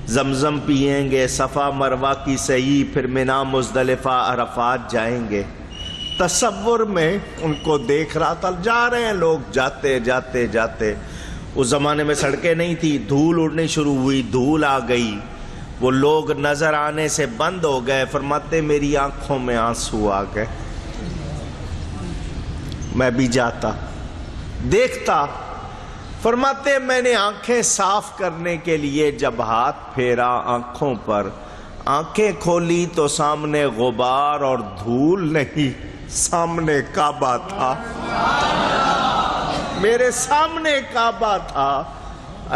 زمزم پئیں گے، صفا مروہ کی سعی، پھر منا مزدلفہ عرفات جائیں گے۔ تصور میں ان کو دیکھ رہا تھا، جا رہے ہیں لوگ، جاتے جاتے جاتے، اس زمانے میں سڑکیں نہیں تھی، دھول اڑنی شروع ہوئی، دھول آ گئی، وہ لوگ نظر آنے سے بند ہو گئے۔ فرماتے میری آنکھوں میں آنسو آ گئے، میں بھی جاتا دیکھتا۔ فرماتے میں نے آنکھیں صاف کرنے کے لیے جب ہاتھ پھیرا آنکھوں پر، آنکھیں کھولی تو سامنے غبار اور دھول نہیں، سامنے کعبہ تھا، میرے سامنے کعبہ تھا۔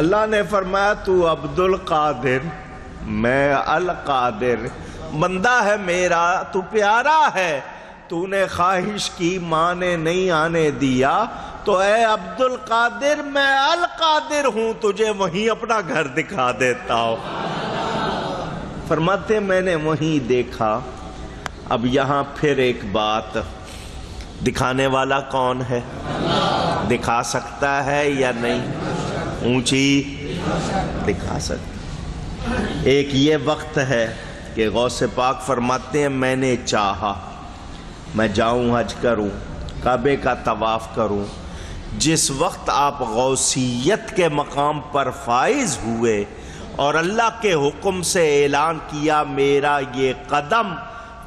اللہ نے فرمایا تو عبد القادر، میں القادر، بندہ ہے میرا، تو پیارا ہے، تو نے خواہش کی ماں نے نہیں آنے دیا، تو اے عبد القادر میں القادر ہوں، تجھے وہیں اپنا گھر دکھا دیتا ہوں۔ فرماتے میں نے وہیں دیکھا۔ اب یہاں پھر ایک بات، دکھانے والا کون ہے؟ دکھا سکتا ہے یا نہیں؟ اونچی دکھا سکتا۔ ایک یہ وقت ہے کہ غوث پاک فرماتے ہیں میں نے چاہا میں جاؤں حج کروں، کعبے کا طواف کروں۔ جس وقت آپ غوثیت کے مقام پر فائز ہوئے اور اللہ کے حکم سے اعلان کیا میرا یہ قدم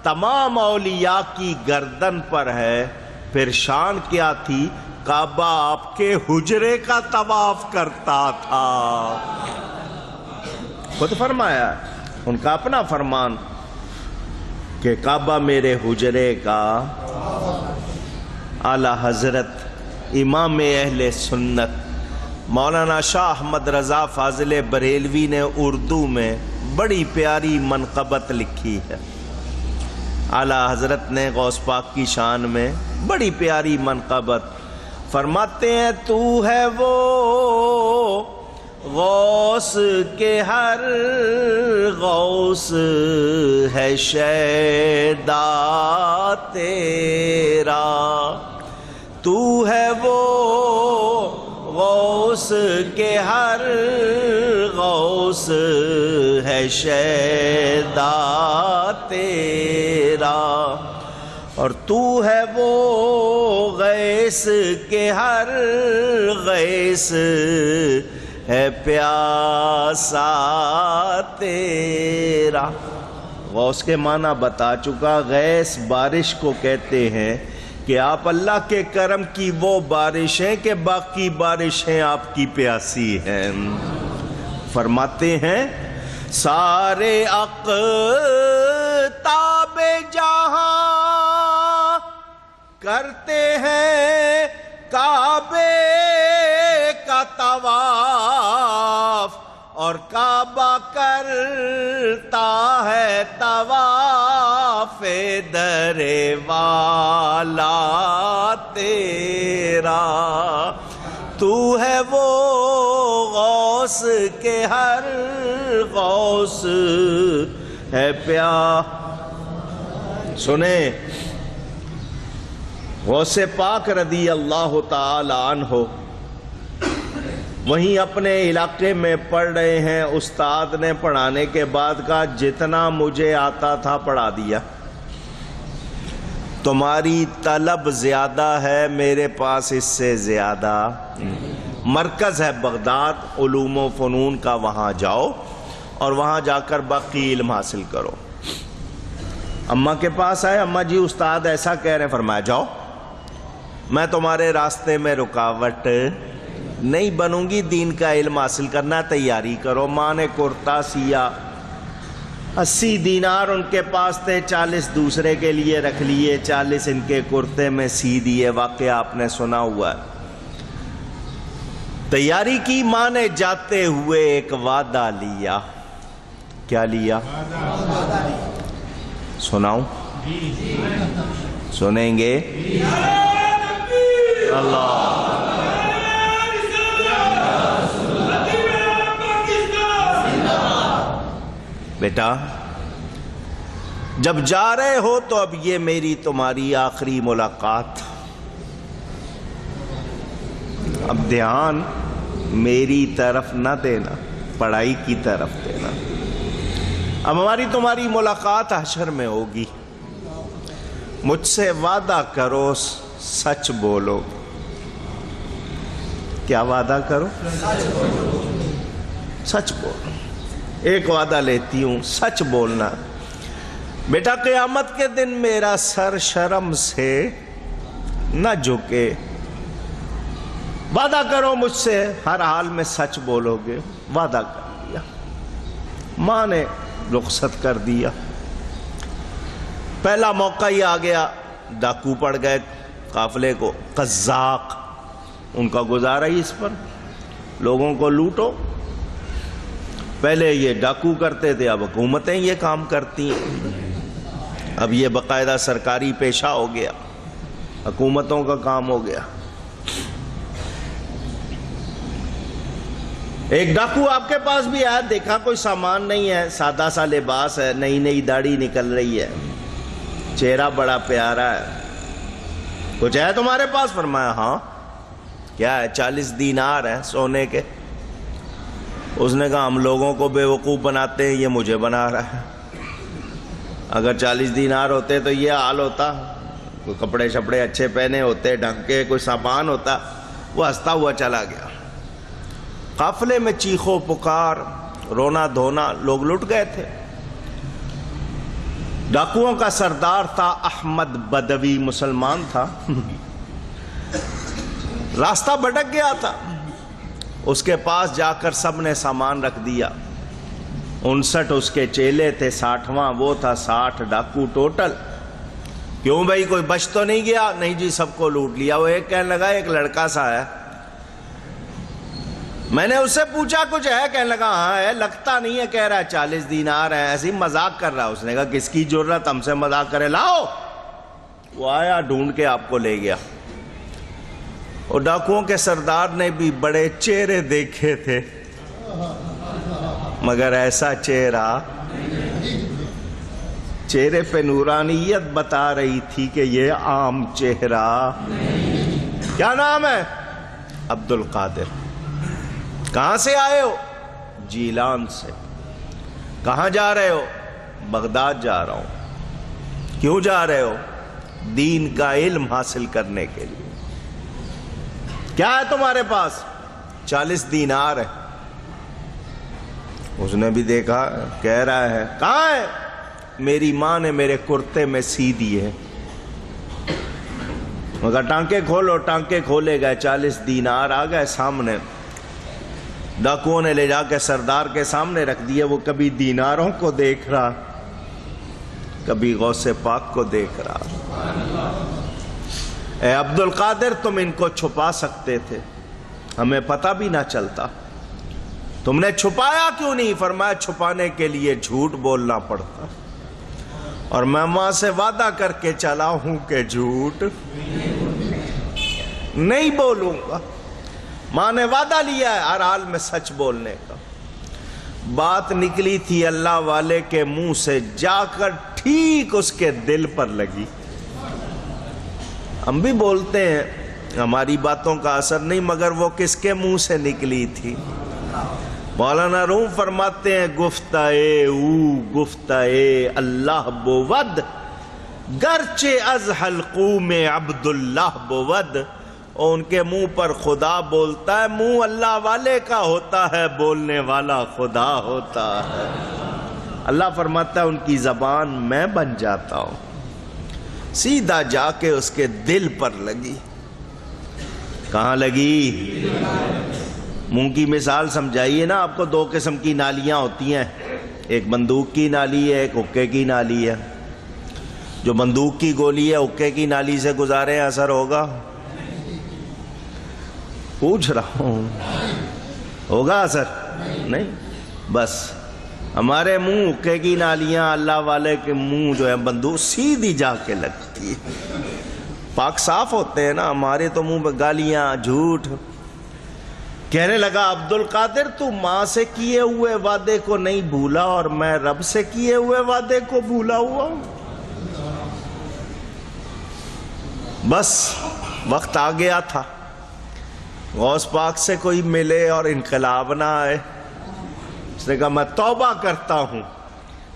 تمام اولیاء کی گردن پر ہے، پھر شان کیا تھی؟ کعبہ آپ کے حجرے کا طواف کرتا تھا۔ خود فرمایا ان کا اپنا فرمان کہ کعبہ میرے حجرے کا۔ اعلیٰ حضرت امام اہل سنت مولانا شاہ احمد رضا فاضل بریلوی نے اردو میں بڑی پیاری منقبت لکھی ہے۔ اعلیٰ حضرت نے غوث پاک کی شان میں بڑی پیاری منقبت فرماتے ہیں، تو ہے وہ غوث کے ہر غوث ہے شیدا تیرا، تو ہے وہ غوث کے ہر غوث ہے شیدا تیرا، اور تو ہے وہ غیث کے ہر غیث ہے پیاسا تیرا۔ غوث کے معنی بتا چکا، غیث بارش کو کہتے ہیں کہ آپ اللہ کے کرم کی وہ بارش ہیں کہ باقی بارشیں آپ کی پیاسی ہیں۔ فرماتے ہیں سارے اقطاب جہاں کرتے ہیں کعبے کا طواف، اور کعبہ کرتا ہے طواف در والا تیرا، تو ہے وہ غوث کے ہر غوث ہے سنیں غوث پاک رضی اللہ تعالی عنہ وہیں اپنے علاقے میں پڑھ رہے ہیں، استاد نے پڑھانے کے بعد کہا جتنا مجھے آتا تھا پڑھا دیا، تمہاری طلب زیادہ ہے، میرے پاس اس سے زیادہ۔ مرکز ہے بغداد علوم و فنون کا، وہاں جاؤ اور وہاں جا کر باقی علم حاصل کرو۔ اماں کے پاس آئے، اماں جی استاد ایسا کہہ رہے ہیں، فرمایا جاؤ، میں تمہارے راستے میں رکاوٹ نہیں بنوں گی، دین کا علم حاصل کرنا تیاری کرو۔ ماں نے کرتا سیا، 80 دینار ان کے پاس تھے، 40 دوسرے کے لیے رکھ لیے، 40 ان کے کرتے میں سی دیے، واقعہ آپ نے سنا ہوا ہے۔ تیاری کی ماں نے، جاتے ہوئے ایک وعدہ لیا۔ کیا لیا؟ سناؤں؟ سنیں گے؟ اللہ بیٹا جب جا رہے ہو تو اب یہ میری تمہاری آخری ملاقات، اب دھیان میری طرف نہ دینا، پڑھائی کی طرف دینا۔ اب ہماری تمہاری ملاقات حشر میں ہوگی، مجھ سے وعدہ کرو سچ بولو۔ کیا وعدہ کرو؟ سچ بولو۔ ایک وعدہ لیتی ہوں، سچ بولنا۔ بیٹا قیامت کے دن میرا سر شرم سے نہ جھکے، وعدہ کرو مجھ سے ہر حال میں سچ بولو گے۔ وعدہ کر دیا، ماں نے رخصت کر دیا۔ پہلا موقع ہی آ گیا، ڈاکو پڑ گئے قافلے کو، قزاق، ان کا گزارا ہی اس پر، لوگوں کو لوٹو۔ پہلے یہ ڈاکو کرتے تھے، اب حکومتیں یہ کام کرتی ہیں، اب یہ باقاعدہ سرکاری پیشہ ہو گیا، حکومتوں کا کام ہو گیا۔ ایک ڈاکو آپ کے پاس بھی آیا، دیکھا کوئی سامان نہیں ہے، سادہ سا لباس ہے، نئی نئی داڑھی نکل رہی ہے، چہرہ بڑا پیارا ہے، کچھ ہے تمہارے پاس؟ فرمایا ہاں۔ کیا ہے؟ 40 دینار ہیں سونے کے۔ اس نے کہا ہم لوگوں کو بے وقوف بناتے ہیں، یہ مجھے بنا رہا ہے۔ اگر 40 دینار ہوتے تو یہ حال ہوتا، کوئی کپڑے شپڑے اچھے پہنے ہوتے، ڈھنگ کے کوئی سامان ہوتا۔ وہ ہنستا ہوا چلا گیا۔ قافلے میں چیخو پکار، رونا دھونا، لوگ لٹ گئے تھے۔ ڈاکوؤں کا سردار تھا احمد بدوی، مسلمان تھا، راستہ بھٹک گیا تھا۔ اس کے پاس جا کر سب نے سامان رکھ دیا۔ 59 اس کے چیلے تھے، 60واں وہ تھا، 60 ڈاکو ٹوٹل۔ کیوں بھائی کوئی بچ تو نہیں گیا؟ نہیں جی، سب کو لوٹ لیا۔ وہ ایک کہنے لگا ایک لڑکا سا ہے، میں نے اس سے پوچھا کچھ ہے؟ کہنے لگا ہاں ہے، لگتا نہیں ہے، کہہ رہا ہے 40 دینار ہے، ایسے ہی مذاق کر رہا۔ اس نے کہا کس کی جرت ہم سے مذاق کرے، لاؤ۔ وہ آیا، ڈھونڈ کے آپ کو لے گیا۔ اور ڈاکوؤں کے سردار نے بھی بڑے چہرے دیکھے تھے، مگر ایسا چہرے پہ نورانیت بتا رہی تھی کہ یہ عام چہرہ۔ کیا نام ہے؟ عبد القادر۔ کہاں سے آئے ہو؟ جیلان سے۔ کہاں جا رہے ہو؟ بغداد جا رہا ہوں۔ کیوں جا رہے ہو؟ دین کا علم حاصل کرنے کے لیے۔ کیا ہے تمہارے پاس؟ 40 دینار ہے۔ اس نے بھی دیکھا، کہہ رہا ہے کہاں ہے؟ میری ماں نے میرے کرتے میں سی دیے۔ مگر ٹانکے کھولو، ٹانکے کھولے گئے، 40 دینار آ گئے سامنے۔ ڈاکوؤں نے لے جا کے سردار کے سامنے رکھ دیے۔ وہ کبھی دیناروں کو دیکھ رہا، کبھی غوث پاک کو دیکھ رہا۔ اے عبد القادر، تم ان کو چھپا سکتے تھے، ہمیں پتہ بھی نہ چلتا، تم نے چھپایا کیوں نہیں؟ فرمایا چھپانے کے لیے جھوٹ بولنا پڑتا، اور میں ماں سے وعدہ کر کے چلا ہوں کہ جھوٹ نہیں بولوں گا۔ ماں نے وعدہ لیا ہے ہر حال میں سچ بولنے کا۔ بات نکلی تھی اللہ والے کے منہ سے، جا کر ٹھیک اس کے دل پر لگی۔ ہم بھی بولتے ہیں، ہماری باتوں کا اثر نہیں، مگر وہ کس کے منہ سے نکلی تھی؟ مولانا روم فرماتے ہیں گفتائے اللہ بود، گرچہ از حلقوں میں عبداللہ بود۔ اور ان کے منہ پر خدا بولتا ہے، منہ اللہ والے کا ہوتا ہے، بولنے والا خدا ہوتا ہے۔ اللہ فرماتا ہے ان کی زبان میں بن جاتا ہوں۔ سیدھا جا کے اس کے دل پر لگی۔ کہاں لگی؟ منہ کی مثال سمجھائیے نا آپ کو۔ 2 قسم کی نالیاں ہوتی ہیں، ایک بندوق کی نالی ہے، ایک حقے کی نالی ہے۔ جو بندوق کی گولی ہے حقے کی نالی سے گزارے اثر ہوگا؟ پوچھ رہا ہوں، ہوگا اثر؟ نہیں۔ بس ہمارے منہ حقے کی نالیاں، اللہ والے کے منہ جو ہے بندوق سیدھی جا کے لگتی ہے۔ پاک صاف ہوتے ہیں نا، ہمارے تو منہ پہ گالیاں، جھوٹ۔ کہنے لگا عبد القادر تو ماں سے کیے ہوئے وعدے کو نہیں بھولا، اور میں رب سے کیے ہوئے وعدے کو بھولا ہوا ہوں۔ بس وقت آ گیا تھا، غوث پاک سے کوئی ملے اور انقلاب نہ آئے۔ اس نے کہا میں توبہ کرتا ہوں،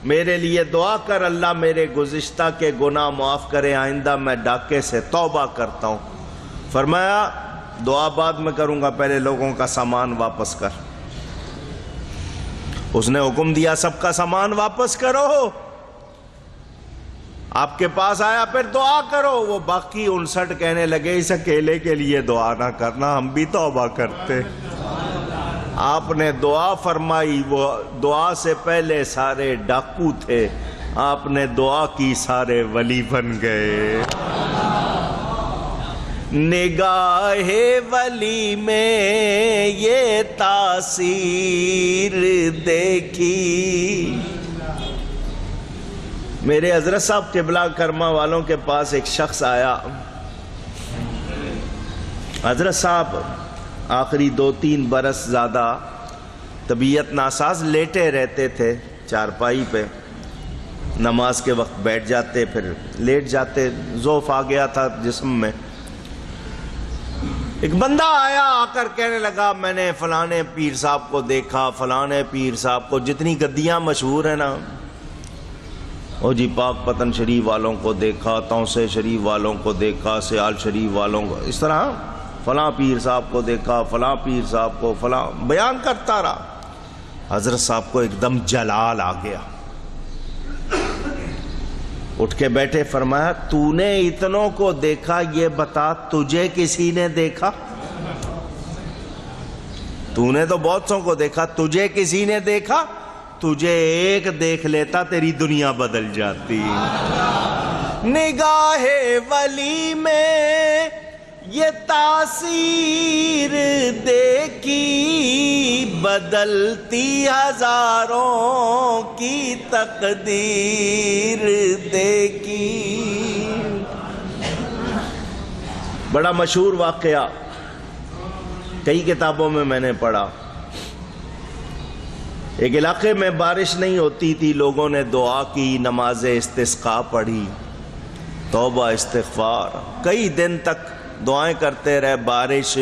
میرے لیے دعا کر، اللہ میرے گزشتہ کے گناہ معاف کرے، آئندہ میں ڈاکے سے توبہ کرتا ہوں۔ فرمایا دعا بعد میں کروں گا، پہلے لوگوں کا سامان واپس کر۔ اس نے حکم دیا سب کا سامان واپس کرو، آپ کے پاس آیا پھر دعا کرو۔ وہ باقی 59 کہنے لگے اس اکیلے کے لیے دعا نہ کرنا، ہم بھی توبہ کرتے۔ آپ نے دعا فرمائی، وہ دعا سے پہلے سارے ڈاکو تھے، آپ نے دعا کی سارے ولی بن گئے۔ نگاہ ولی میں یہ تاثیر دیکھی۔ میرے حضرت صاحب قبلہ کرما والوں کے پاس ایک شخص آیا۔ حضرت صاحب آخری 2-3 برس زیادہ طبیعت ناساز، لیٹے رہتے تھے چارپائی پہ، نماز کے وقت بیٹھ جاتے پھر لیٹ جاتے، ضعف آ گیا تھا جسم میں۔ ایک بندہ آیا، آ کر کہنے لگا میں نے فلانے پیر صاحب کو دیکھا، فلانے پیر صاحب کو، جتنی گدیاں مشہور ہیں نا، او جی پاک پتن شریف والوں کو دیکھا، توسے شریف والوں کو دیکھا، سیال شریف والوں کو، اس طرح فلاں پیر صاحب کو دیکھا، فلاں پیر صاحب کو، فلاں بیان کرتا رہا۔ حضرت صاحب کو ایک دم جلال آ گیا، اٹھ کے بیٹھے، فرمایا تو نے اتنوں کو دیکھا، یہ بتا تجھے کسی نے دیکھا؟ تو نے تو بہت سو کو دیکھا، تجھے کسی نے دیکھا؟ تجھے ایک دیکھ لیتا تیری دنیا بدل جاتی۔ نگاہ ولی میں یہ تاثیر دیکھی، بدلتی ہزاروں کی تقدیر دیکھی۔ بڑا مشہور واقعہ، کئی کتابوں میں نے پڑھا۔ ایک علاقے میں بارش نہیں ہوتی تھی، لوگوں نے دعا کی، نماز استسقاء پڑھی، توبہ استغفار، کئی دن تک دعائیں کرتے رہے، بارش۔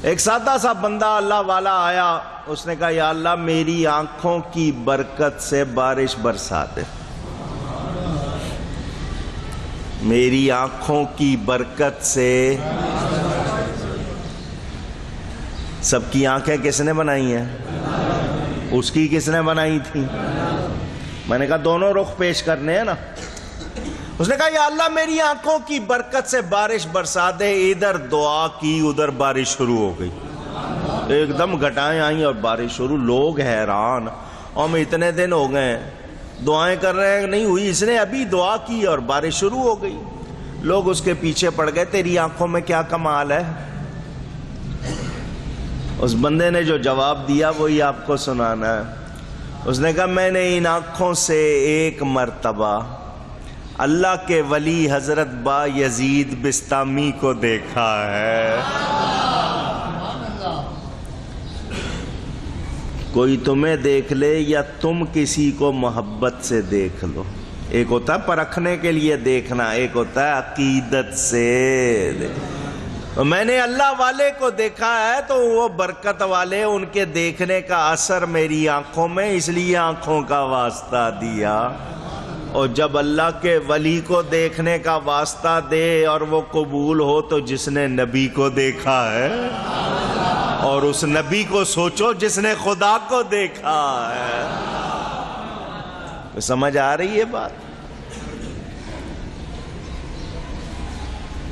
ایک سادہ سا بندہ اللہ والا آیا، اس نے کہا یا اللہ میری آنکھوں کی برکت سے بارش برسا دے، میری آنکھوں کی برکت سے۔ سب کی آنکھیں کس نے بنائی ہیں؟ اس کی کس نے بنائی تھی؟ میں نے کہا دونوں رخ پیش کرنے ہیں نا۔ اس نے کہا یا اللہ میری آنکھوں کی برکت سے بارش برسا دے۔ ادھر دعا کی، ادھر بارش شروع ہو گئی، ایک دم گھٹائیں آئیں اور بارش شروع۔ لوگ حیران، اور میں اتنے دن ہو گئے دعائیں کر رہے ہیں، نہیں ہوئی، اس نے ابھی دعا کی اور بارش شروع ہو گئی۔ لوگ اس کے پیچھے پڑ گئے، تیری آنکھوں میں کیا کمال ہے؟ اس بندے نے جو جواب دیا وہی آپ کو سنانا ہے۔ اس نے کہا میں نے ان آنکھوں سے ایک مرتبہ اللہ کے ولی حضرت با یزید بستامی کو دیکھا ہے۔ کوئی تمہیں دیکھ لے یا تم کسی کو محبت سے دیکھ لو، ایک ہوتا ہے پرکھنے کے لیے دیکھنا، ایک ہوتا ہے عقیدت سے۔ میں نے اللہ والے کو دیکھا ہے تو وہ برکت والے، ان کے دیکھنے کا اثر میری آنکھوں میں، اس لیے آنکھوں کا واسطہ دیا۔ اور جب اللہ کے ولی کو دیکھنے کا واسطہ دے اور وہ قبول ہو تو جس نے نبی کو دیکھا ہے، اور اس نبی کو سوچو جس نے خدا کو دیکھا ہے۔ سمجھ آ رہی ہے بات؟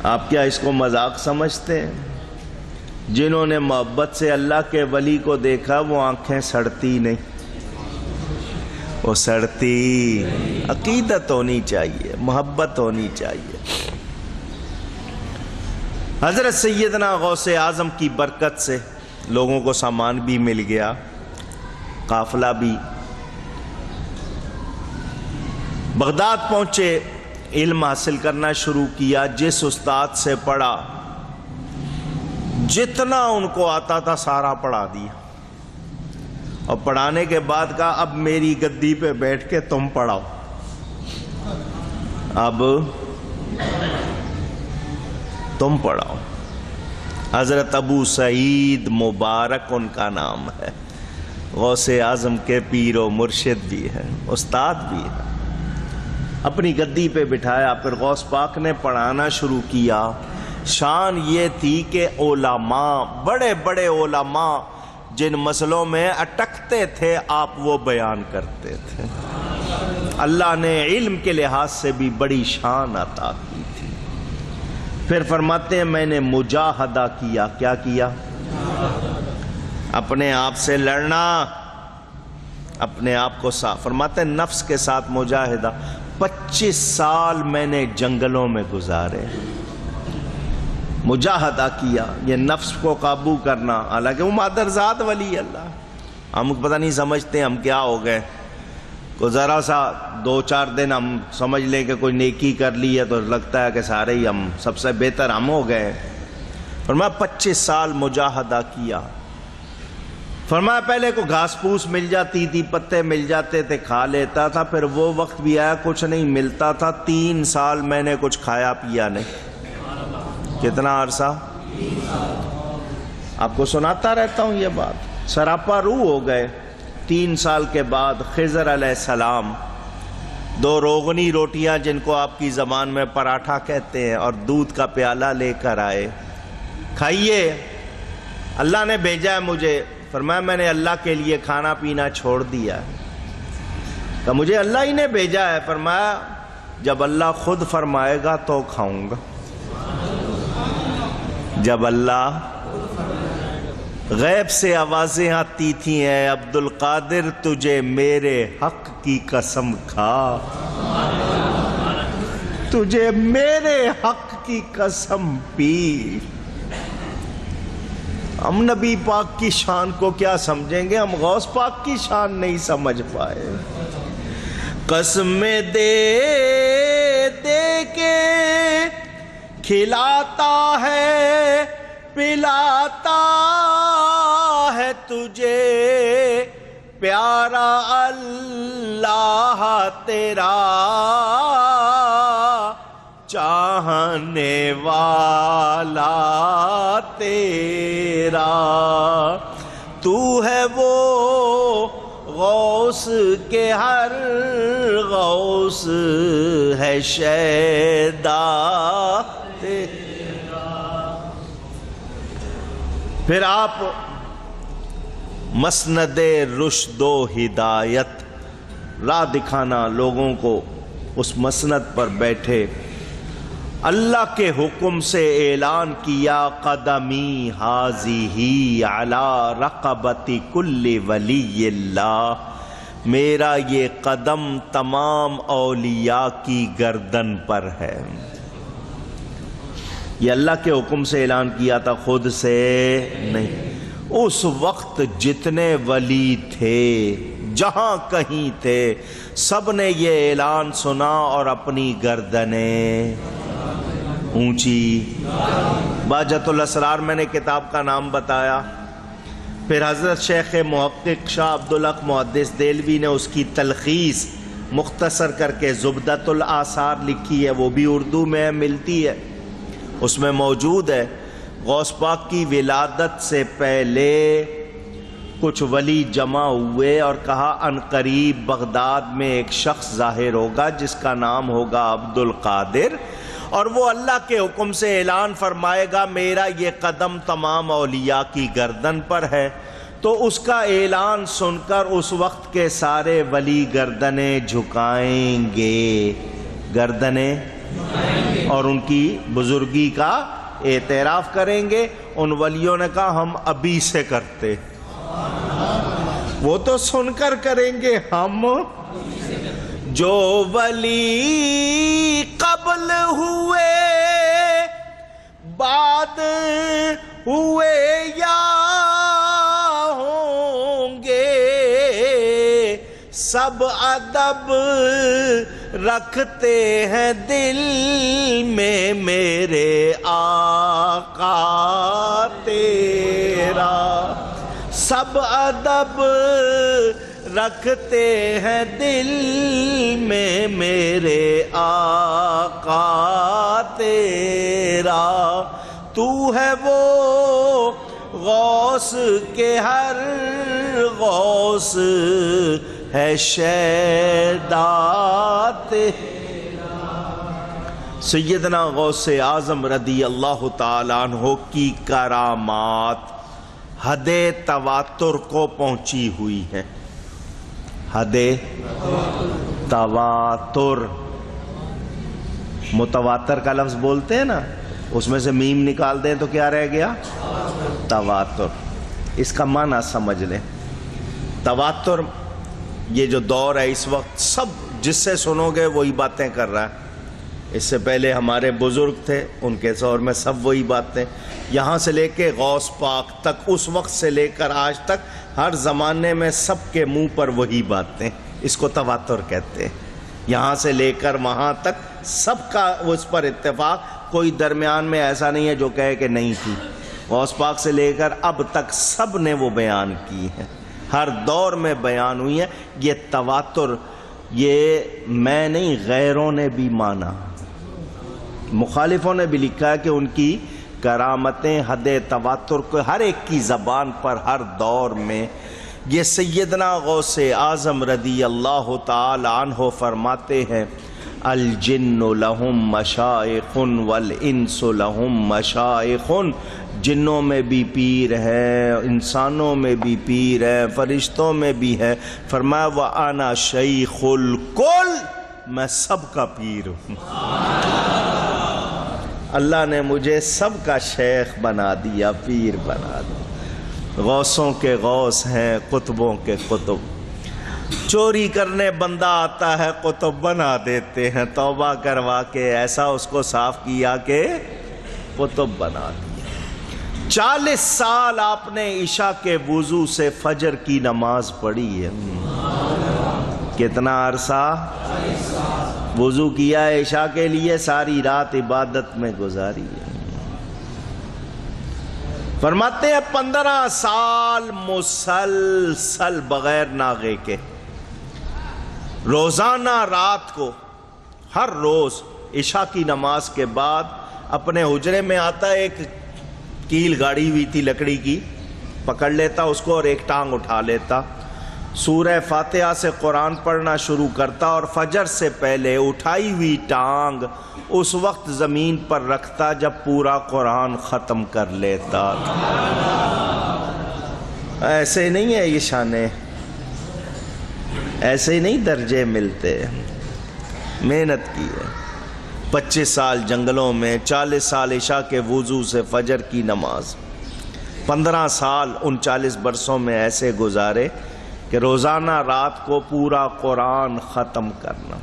آپ کیا اس کو مذاق سمجھتے ہیں؟ جنہوں نے محبت سے اللہ کے ولی کو دیکھا وہ آنکھیں سڑتی نہیں، وہ سڑتی، عقیدت ہونی چاہیے، محبت ہونی چاہیے۔ حضرت سیدنا غوث اعظم کی برکت سے لوگوں کو سامان بھی مل گیا، قافلہ بھی۔ بغداد پہنچے، علم حاصل کرنا شروع کیا، جس استاد سے پڑھا جتنا ان کو آتا تھا سارا پڑھا دیا، اور پڑھانے کے بعد کہا اب میری گدی پہ بیٹھ کے تم پڑھاؤ۔ اب تم پڑھاؤ۔ حضرت ابو سعید مبارک ان کا نام ہے، غوث اعظم کے پیر و مرشد بھی ہے، استاد بھی ہے، اپنی گدی پہ بٹھایا، پھر غوث پاک نے پڑھانا شروع کیا۔ شان یہ تھی کہ علماء، بڑے بڑے علماء جن مسئلوں میں اٹکتے تھے آپ وہ بیان کرتے تھے۔ اللہ نے علم کے لحاظ سے بھی بڑی شان عطا کی تھی۔ پھر فرماتے ہیں میں نے مجاہدہ کیا۔ کیا کیا؟ اپنے آپ سے لڑنا، اپنے آپ کو صاف۔ فرماتے ہیں نفس کے ساتھ مجاہدہ، 25 سال میں نے جنگلوں میں گزارے، مجاہدہ کیا، یہ نفس کو قابو کرنا۔ حالانکہ وہ مادرزاد ولی اللہ، ہم پتہ نہیں سمجھتے ہم کیا ہو گئے، کو ذرا سا 2-4 دن ہم سمجھ لیں کہ کوئی نیکی کر لی ہے تو لگتا ہے کہ سارے ہی ہم سب سے بہتر ہم ہو گئے۔ فرمایا 25 سال مجاہدہ کیا۔ فرمایا پہلے کو گھاس پھوس مل جاتی تھی، پتے مل جاتے تھے، کھا لیتا تھا، پھر وہ وقت بھی آیا کچھ نہیں ملتا تھا، 3 سال میں نے کچھ کھایا پیا نہیں۔ کتنا عرصہ؟ آپ کو سناتا رہتا ہوں یہ بات، سراپا روح ہو گئے۔ 3 سال کے بعد خضر علیہ السلام 2 روغنی روٹیاں جن کو آپ کی زبان میں پراٹھا کہتے ہیں اور دودھ کا پیالہ لے کر آئے، کھائیے، اللہ نے بھیجا ہے مجھے۔ فرمایا میں نے اللہ کے لیے کھانا پینا چھوڑ دیا ہے، کہ مجھے اللہ ہی نے بھیجا ہے۔ فرمایا جب اللہ خود فرمائے گا تو کھاؤں گا، جب اللہ، غیب سے آوازیں آتی تھیں، اے عبد القادر تجھے میرے حق کی قسم کھا، تجھے میرے حق کی قسم پی۔ ہم نبی پاک کی شان کو کیا سمجھیں گے، ہم غوث پاک کی شان نہیں سمجھ پائے۔ قسمیں دے دے کے کھلاتا ہے پلاتا ہے تجھے پیارا اللہ تیرا چاہنے والا تیرا، تو ہے وہ غوث کے ہر غوث ہے شیدا تیرا۔ پھر آپ مسند رشد و ہدایت، راہ دکھانا لوگوں کو، اس مسند پر بیٹھے، اللہ کے حکم سے اعلان کیا قدمی حاذی علی رقبت کل ولی اللہ، میرا یہ قدم تمام اولیاء کی گردن پر ہے۔ یہ اللہ کے حکم سے اعلان کیا تھا، خود سے نہیں۔ اس وقت جتنے ولی تھے جہاں کہیں تھے سب نے یہ اعلان سنا اور اپنی گردنیں اونچی۔ باجت الاسرار میں نے کتاب کا نام بتایا، پھر حضرت شیخ محقق شاہ عبدالحق محدث دہلوی نے اس کی تلخیص مختصر کر کے زبدۃ الآثار لکھی ہے، وہ بھی اردو میں ملتی ہے، اس میں موجود ہے۔ غوث پاک کی ولادت سے پہلے کچھ ولی جمع ہوئے اور کہا عنقریب بغداد میں ایک شخص ظاہر ہوگا جس کا نام ہوگا عبد القادر، اور وہ اللہ کے حکم سے اعلان فرمائے گا میرا یہ قدم تمام اولیاء کی گردن پر ہے۔ تو اس کا اعلان سن کر اس وقت کے سارے ولی گردنیں جھکائیں گے، گردنیں، اور ان کی بزرگی کا اعتراف کریں گے۔ ان ولیوں نے کہا ہم ابھی سے کرتے، وہ تو سن کر کریں گے، ہم جو ولی قبل ہوئے بعد ہوئے یا ہوں گے سب ادب رکھتے ہیں دل میں میرے آقا تیرا، سب ادب رکھتے ہیں دل میں میرے آقا تیرا، تو ہے وہ غوث کے ہر غوث ہے شیدات. سیدنا غوث اعظم رضی اللہ تعالیٰ عنہ کی کرامات حد تواتر کو پہنچی ہوئی ہیں. حد تواتر. متواتر کا لفظ بولتے ہیں نا، اس میں سے میم نکال دیں تو کیا رہ گیا؟ تواتر. اس کا معنی سمجھ لیں. تواتر یہ جو دور ہے اس وقت، سب جس سے سنو گے وہی باتیں کر رہا ہے. اس سے پہلے ہمارے بزرگ تھے، ان کے دور میں سب وہی باتیں. یہاں سے لے کے غوث پاک تک، اس وقت سے لے کر آج تک، ہر زمانے میں سب کے منہ پر وہی باتیں. اس کو تواتر کہتے ہیں. یہاں سے لے کر وہاں تک سب کا اس پر اتفاق. کوئی درمیان میں ایسا نہیں ہے جو کہے کہ نہیں تھی. غوث پاک سے لے کر اب تک سب نے وہ بیان کی ہے، ہر دور میں بیان ہوئی ہے. یہ تواتر یہ میں نہیں، غیروں نے بھی مانا. مخالفوں نے بھی لکھا ہے کہ ان کی کرامتیں حد تواتر کو ہر ایک کی زبان پر ہر دور میں. یہ سیدنا غوث اعظم رضی اللہ تعالی عنہ فرماتے ہیں الجن لہم مشائخ والانس لہم مشائخ. جنوں میں بھی پیر ہے، انسانوں میں بھی پیر ہے، فرشتوں میں بھی ہے. فرمایا وَأَنَا شَيْخُ الْكُلِّ، میں سب کا پیر ہوں. اللہ نے مجھے سب کا شیخ بنا دیا، پیر بنا دیا. غوثوں کے غوث ہیں، قطبوں کے قطب. چوری کرنے بندہ آتا ہے، قطب بنا دیتے ہیں. توبہ کروا کے ایسا اس کو صاف کیا کہ قطب بنا دیا. 40 سال آپ نے عشاء کے وضو سے فجر کی نماز پڑھی ہے. کتنا عرصہ وضو کیا ہے عشاء کے لیے؟ ساری رات عبادت میں گزاری ہے. فرماتے ہیں 15 سال مسلسل بغیر ناغے کے، روزانہ رات کو ہر روز عشاء کی نماز کے بعد اپنے حجرے میں آتا. ایک کیل گاڑی ہوئی تھی لکڑی کی، پکڑ لیتا اس کو اور ایک ٹانگ اٹھا لیتا. سورہ فاتحہ سے قرآن پڑھنا شروع کرتا اور فجر سے پہلے اٹھائی ہوئی ٹانگ اس وقت زمین پر رکھتا جب پورا قرآن ختم کر لیتا. ایسے نہیں ہے یہ شانے، ایسے ہی نہیں درجے ملتے. محنت کی ہے. 25 سال جنگلوں میں، 40 سال عشاء کے وضو سے فجر کی نماز. 15 سال ان 40 برسوں میں ایسے گزارے کہ روزانہ رات کو پورا قرآن ختم کرنا.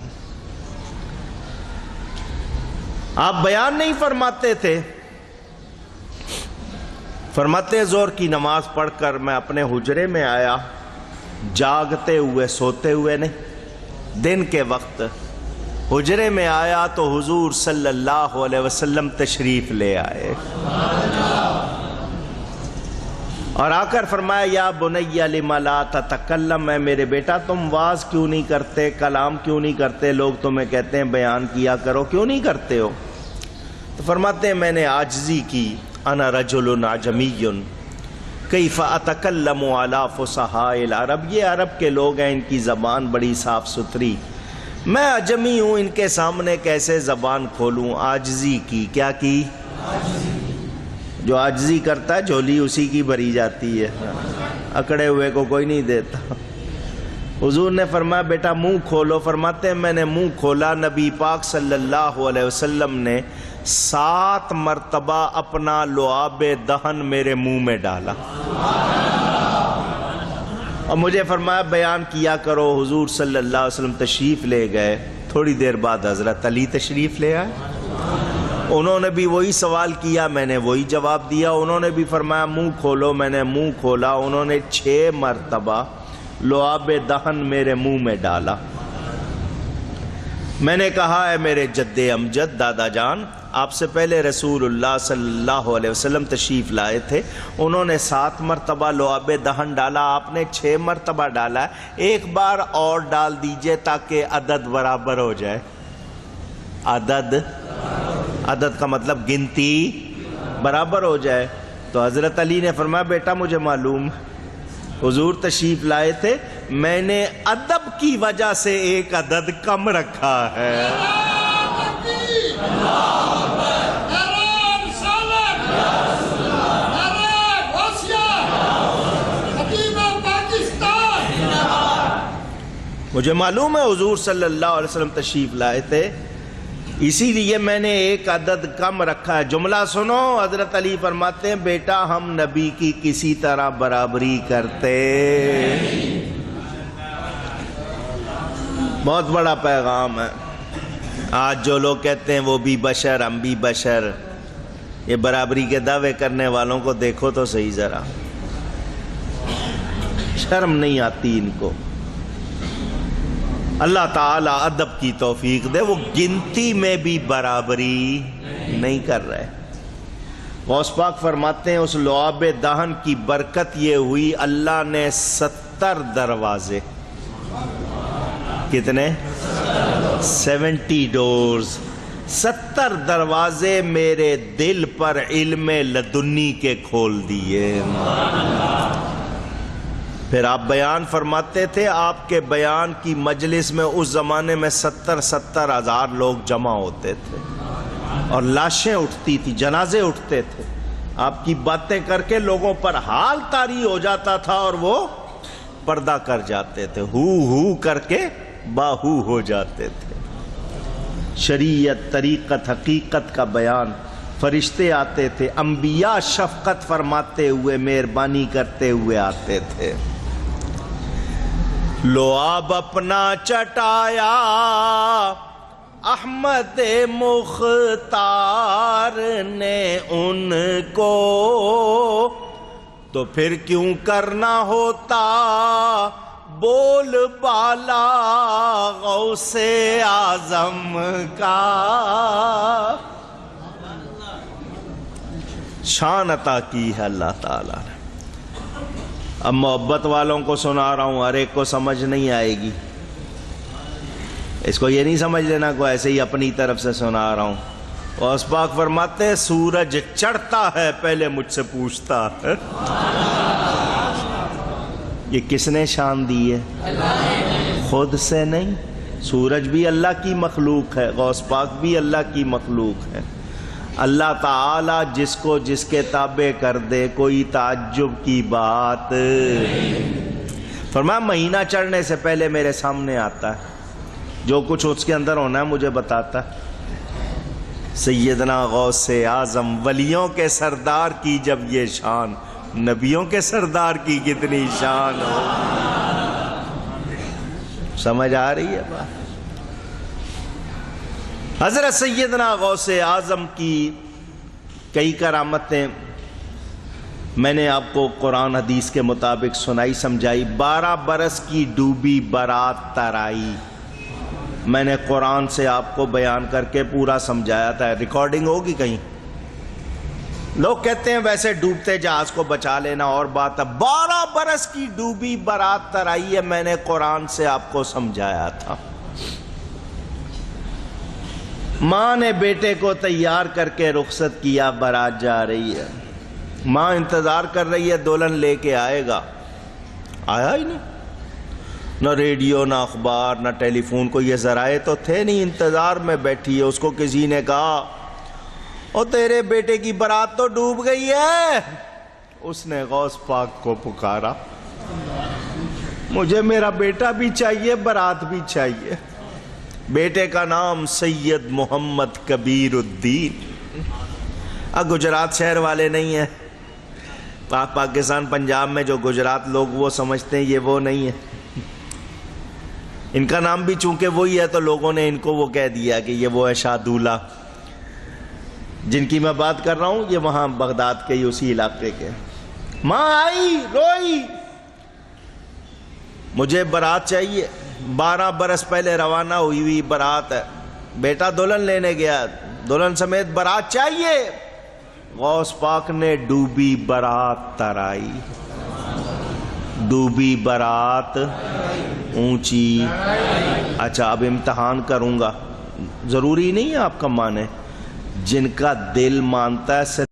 آپ بیان نہیں فرماتے تھے. فرماتے زور کی نماز پڑھ کر میں اپنے حجرے میں آیا، جاگتے ہوئے، سوتے ہوئے نہیں. دن کے وقت حجرے میں آیا تو حضور صلی اللہ علیہ وسلم تشریف لے آئے اور آ کر فرمایا یا بنی لم لا تتکلم، اے میرے بیٹا تم واز کیوں نہیں کرتے، کلام کیوں نہیں کرتے؟ لوگ تمہیں کہتے ہیں بیان کیا کرو، کیوں نہیں کرتے ہو؟ تو فرماتے ہیں میں نے عاجزی کی. انا رجل عجمی کیف اتکلم علی فصحاء العرب. یہ عرب کے لوگ ہیں، ان کی زبان بڑی صاف ستھری، میں عجمی ہوں، ان کے سامنے کیسے زبان کھولوں؟ عاجزی کی. کیا کی؟ جو عاجزی کرتا ہے جھولی اسی کی بھری جاتی ہے، اکڑے ہوئے کو کوئی نہیں دیتا. حضور نے فرمایا بیٹا منہ کھولو. فرماتے ہیں میں نے منہ کھولا. نبی پاک صلی اللہ علیہ وسلم نے 7 مرتبہ اپنا لعاب دہن میرے منہ میں ڈالا اور مجھے فرمایا بیان کیا کرو. حضور صلی اللہ علیہ وسلم تشریف لے گئے. تھوڑی دیر بعد حضرت علی تشریف لے آئے. انہوں نے بھی وہی سوال کیا، میں نے وہی جواب دیا. انہوں نے بھی فرمایا منہ کھولو، میں نے منہ کھولا. انہوں نے 6 مرتبہ لعاب دہن میرے منہ میں ڈالا. میں نے کہا اے میرے جد امجد، دادا جان، آپ سے پہلے رسول اللہ صلی اللہ علیہ وسلم تشریف لائے تھے، انہوں نے 7 مرتبہ لعاب دہن ڈالا، آپ نے 6 مرتبہ ڈالا ہے. ایک بار اور ڈال دیجئے تاکہ عدد برابر ہو جائے. عدد کا مطلب گنتی برابر ہو جائے. تو تو حضرت علی نے فرمایا بیٹا مجھے معلوم، حضور تشریف لائے تھے، میں نے ادب کی وجہ سے ایک عدد کم رکھا ہے۔ مجھے معلوم ہے حضور صلی اللہ علیہ وسلم تشریف لائے تھے، اسی لیے میں نے ایک عدد کم رکھا ہے۔ جملہ سنو، حضرت علی فرماتے ہیں بیٹا ہم نبی کی کسی طرح برابری کرتے۔ بہت بڑا پیغام ہے۔ آج جو لوگ کہتے ہیں وہ بھی بشر ہم بھی بشر، یہ برابری کے دعوے کرنے والوں کو دیکھو تو صحیح، ذرا شرم نہیں آتی ان کو۔ اللہ تعالیٰ ادب کی توفیق دے، وہ گنتی میں بھی برابری نہیں کر رہے۔ غوث پاک فرماتے ہیں اس لعاب دہن کی برکت یہ ہوئی اللہ نے 70 دروازے، کتنے؟ 70 ڈورز، 70 دروازے میرے دل پر علم لدنی کے کھول دیے۔ پھر آپ بیان فرماتے تھے، آپ کے بیان کی مجلس میں اس زمانے میں 70 ہزار لوگ جمع ہوتے تھے اور لاشیں اٹھتی تھی، جنازے اٹھتے تھے، آپ کی باتیں کر کے لوگوں پر حال طاری ہو جاتا تھا اور وہ پردہ کر جاتے تھے، ہو کر کے باہو ہو جاتے تھے۔ شریعت، طریقت، حقیقت کا بیان، فرشتے آتے تھے، انبیاء شفقت فرماتے ہوئے، مہربانی کرتے ہوئے آتے تھے۔ لعاب اپنا چٹایا احمد مختار نے ان کو، تو پھر کیوں کرنا ہوتا بول بالا غوث اعظم کا۔ شان عطا کی ہے اللہ تعالیٰ نے۔ اب محبت والوں کو سنا رہا ہوں، ہر ایک کو سمجھ نہیں آئے گی، اس کو یہ نہیں سمجھ لینا کو ایسے ہی اپنی طرف سے سنا رہا ہوں۔ غوث پاک فرماتے ہیں سورج چڑھتا ہے پہلے مجھ سے پوچھتا ہے یہ کس نے شان دی ہے؟ خود سے نہیں۔ سورج بھی اللہ کی مخلوق ہے، غوث پاک بھی اللہ کی مخلوق ہے۔ اللہ تعالیٰ جس کو جس کے تابع کر دے کوئی تعجب کی بات۔ فرمایا مہینہ چڑھنے سے پہلے میرے سامنے آتا ہے، جو کچھ اس کے اندر ہونا ہے مجھے بتاتا ہے۔ سیدنا غوث اعظم، ولیوں کے سردار کی جب یہ شان، نبیوں کے سردار کی کتنی شان ہو۔ سمجھ آ رہی ہے بات؟ حضرت سیدنا غوث اعظم کی کئی کرامتیں میں نے آپ کو قرآن حدیث کے مطابق سنائی سمجھائی۔ 12 برس کی ڈوبی برات ترائی، میں نے قرآن سے آپ کو بیان کر کے پورا سمجھایا تھا، ریکارڈنگ ہوگی کہیں۔ لوگ کہتے ہیں ویسے ڈوبتے جہاز کو بچا لینا اور بات ہے، 12 برس کی ڈوبی برات ترائی ہے، میں نے قرآن سے آپ کو سمجھایا تھا۔ ماں نے بیٹے کو تیار کر کے رخصت کیا، بارات جا رہی ہے، ماں انتظار کر رہی ہے دلہن لے کے آئے گا، آیا ہی نہیں، نہ ریڈیو نہ اخبار نہ ٹیلی فون، کو یہ ذرائع تو تھے نہیں، انتظار میں بیٹھی ہے۔ اس کو کسی نے کہا او تیرے بیٹے کی بارات تو ڈوب گئی ہے۔ اس نے غوث پاک کو پکارا، مجھے میرا بیٹا بھی چاہیے، بارات بھی چاہیے۔ بیٹے کا نام سید محمد کبیر الدین۔ گجرات شہر والے نہیں ہیں، پاکستان پنجاب میں جو گجرات لوگ وہ سمجھتے ہیں یہ وہ نہیں ہے، ان کا نام بھی چونکہ وہی ہے تو لوگوں نے ان کو وہ کہہ دیا کہ یہ وہ ہے شاہ دولہ۔ جن کی میں بات کر رہا ہوں یہ وہاں بغداد کے ہی اسی علاقے کے۔ ماں آئی روئی، مجھے بارات چاہیے، 12 برس پہلے روانہ ہوئی ہوئی بارات ہے، بیٹا دلہن لینے گیا، دلہن سمیت بارات چاہیے۔ غوث پاک نے ڈوبی بارات ترائی، ڈوبی بارات اونچی۔ اچھا اب امتحان کروں گا، ضروری نہیں ہے آپ کا مانے، جن کا دل مانتا ہے صرف